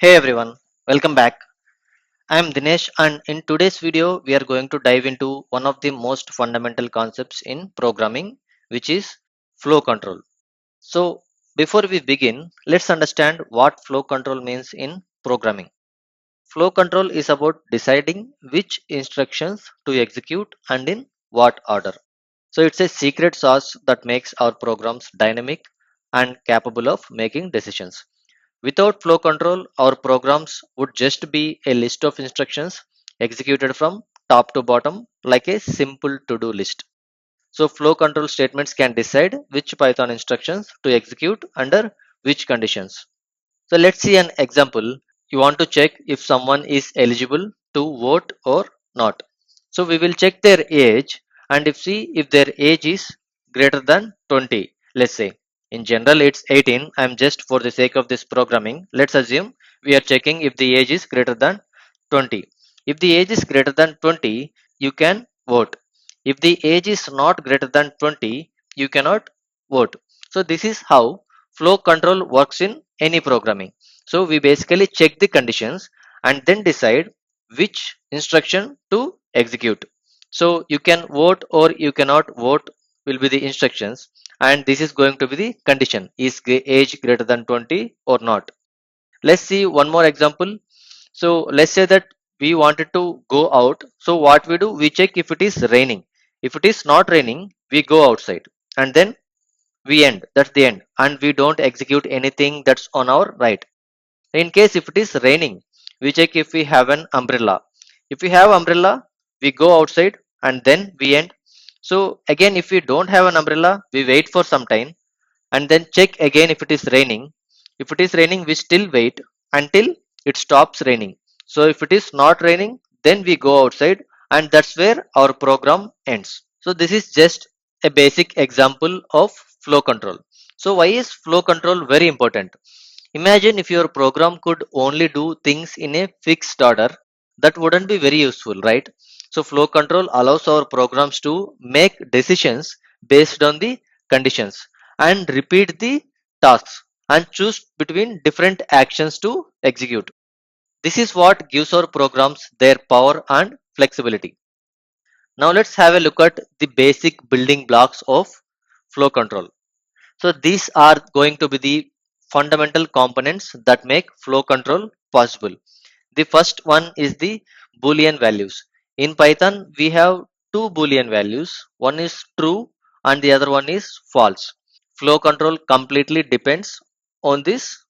Hey everyone, welcome back. I am Dinesh, and in today's video we are going to dive into one of the most fundamental concepts in programming, which is flow control. So before we begin, let's understand what flow control means in programming. Flow control is about deciding which instructions to execute and in what order. So it's a secret sauce that makes our programs dynamic and capable of making decisions. Without flow control, our programs would just be a list of instructions executed from top to bottom like a simple to-do list. So flow control statements can decide which Python instructions to execute under which conditions. So let's see an example. You want to check if someone is eligible to vote or not. So we will check their age and if see if their age is greater than 20. Let's say in general it's 18. I'm just for the sake of this programming. Let's assume we are checking if the age is greater than 20. If the age is greater than 20, you can vote. If the age is not greater than 20, you cannot vote. So this is how flow control works in any programming. So we basically check the conditions and then decide which instruction to execute. So you can vote or you cannot vote will be the instructions, and this is going to be the condition is age greater than 20 or not. Let's see one more example. So let's say that we wanted to go out. So what we do, we check if it is raining. If it is not raining, we go outside and then we end. That's the end. And we don't execute anything that's on our right. In case if it is raining, we check if we have an umbrella. If we have umbrella, we go outside and then we end. So again, if we don't have an umbrella, we wait for some time and then check again if it is raining. If it is raining, we still wait until it stops raining. So if it is not raining, then we go outside and that's where our program ends. So this is just a basic example of flow control. So why is flow control very important? Imagine if your program could only do things in a fixed order, that wouldn't be very useful, right? So flow control allows our programs to make decisions based on the conditions and repeat the tasks and choose between different actions to execute. This is what gives our programs their power and flexibility. Now let's have a look at the basic building blocks of flow control. So these are going to be the fundamental components that make flow control possible. The first one is the Boolean values. In Python, we have two Boolean values. One is true and the other one is false. Flow control completely depends on these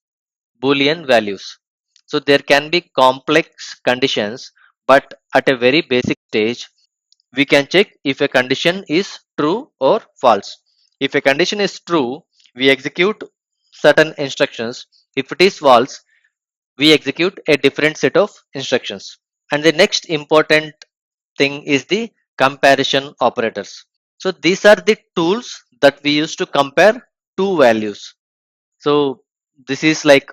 Boolean values. So there can be complex conditions, but at a very basic stage, we can check if a condition is true or false. If a condition is true, we execute certain instructions. If it is false, we execute a different set of instructions. And the next important thing is the comparison operators. So these are the tools that we use to compare two values. So this is like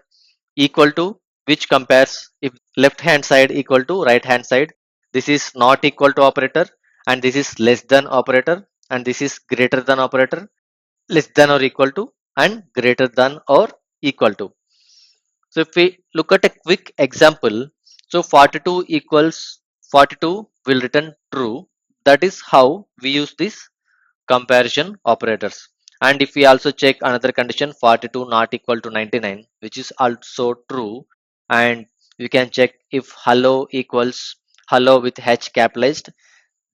equal to, which compares if left hand side equal to right hand side. This is not equal to operator, and this is less than operator, and this is greater than operator, less than or equal to, and greater than or equal to. So if we look at a quick example, so 42 equals 42 will return true. That is how we use this comparison operators. And if we also check another condition, 42 not equal to 99, which is also true. And we can check if hello equals hello with h capitalized,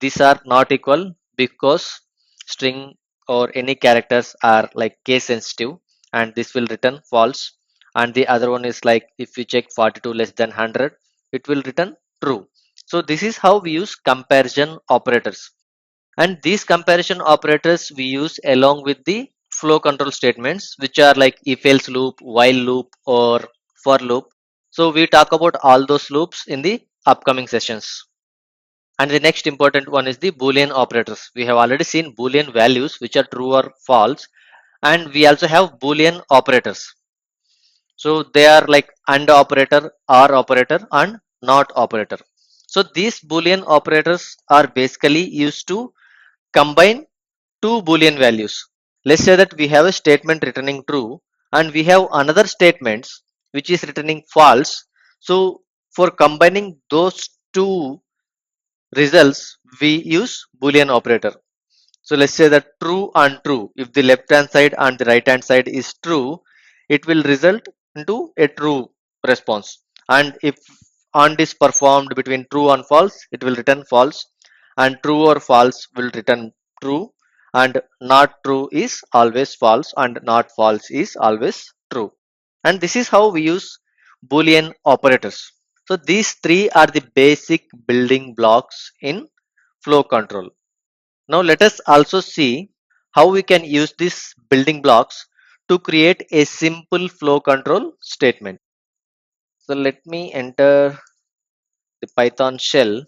these are not equal because string or any characters are like case sensitive, and this will return false. And the other one is like if we check 42 less than 100, it will return true. So this is how we use comparison operators, and these comparison operators we use along with the flow control statements, which are like if else loop, while loop, or for loop. So we talk about all those loops in the upcoming sessions. And the next important one is the Boolean operators. We have already seen Boolean values which are true or false, and we also have Boolean operators. So they are like AND operator, OR operator, and NOT operator. So these Boolean operators are basically used to combine two Boolean values. Let's say that we have a statement returning true and we have another statement which is returning false. So for combining those two results, we use Boolean operator. So let's say that true and true. If the left hand side and the right hand side is true, it will result into a true response. And if AND is performed between true and false, it will return false. And true or false will return true. And not true is always false, and not false is always true. And this is how we use Boolean operators. So these three are the basic building blocks in flow control. Now let us also see how we can use these building blocks to create a simple flow control statement. So let me enter the Python shell,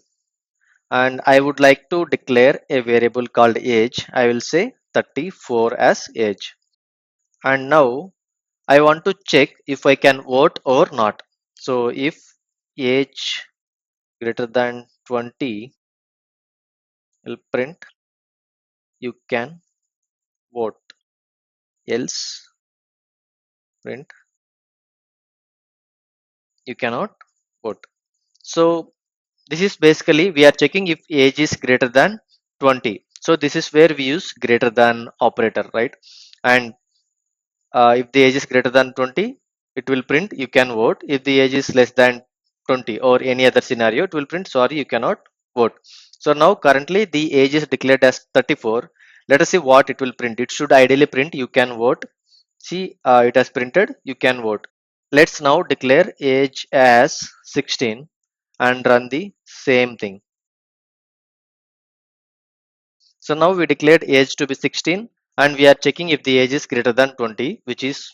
and I would like to declare a variable called age. I will say 34 as age. And now I want to check if I can vote or not. So if age greater than 20, will print you can vote, else print you cannot vote. So this is basically we are checking if age is greater than 20. So this is where we use greater than operator, right? And if the age is greater than 20, it will print you can vote. If the age is less than 20 or any other scenario, it will print sorry you cannot vote. So now currently the age is declared as 34. Let us see what it will print. It should ideally print you can vote. See, it has printed you can vote. Let's now declare age as 16 and run the same thing. So now we declared age to be 16 and we are checking if the age is greater than 20, which is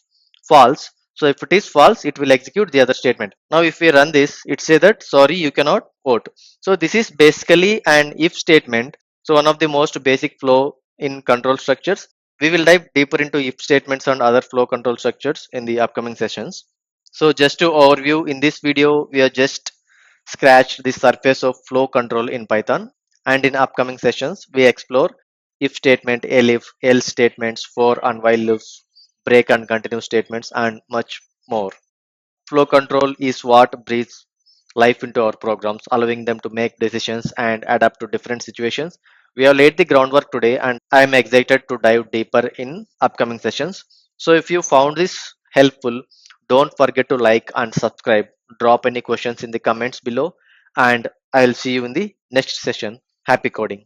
false. So if it is false, it will execute the other statement. Now if we run this, it says that sorry, you cannot vote. So this is basically an if statement. So one of the most basic flow in control structures. We will dive deeper into if statements and other flow control structures in the upcoming sessions. So just to overview, in this video, we are just scratched the surface of flow control in Python. And in upcoming sessions, we explore if statement, elif, else statements, for and while loops, break and continue statements, and much more. Flow control is what breathes life into our programs, allowing them to make decisions and adapt to different situations. We have laid the groundwork today, and I am excited to dive deeper in upcoming sessions. So, if you found this helpful, don't forget to like and subscribe. Drop any questions in the comments below, and I'll see you in the next session. Happy coding.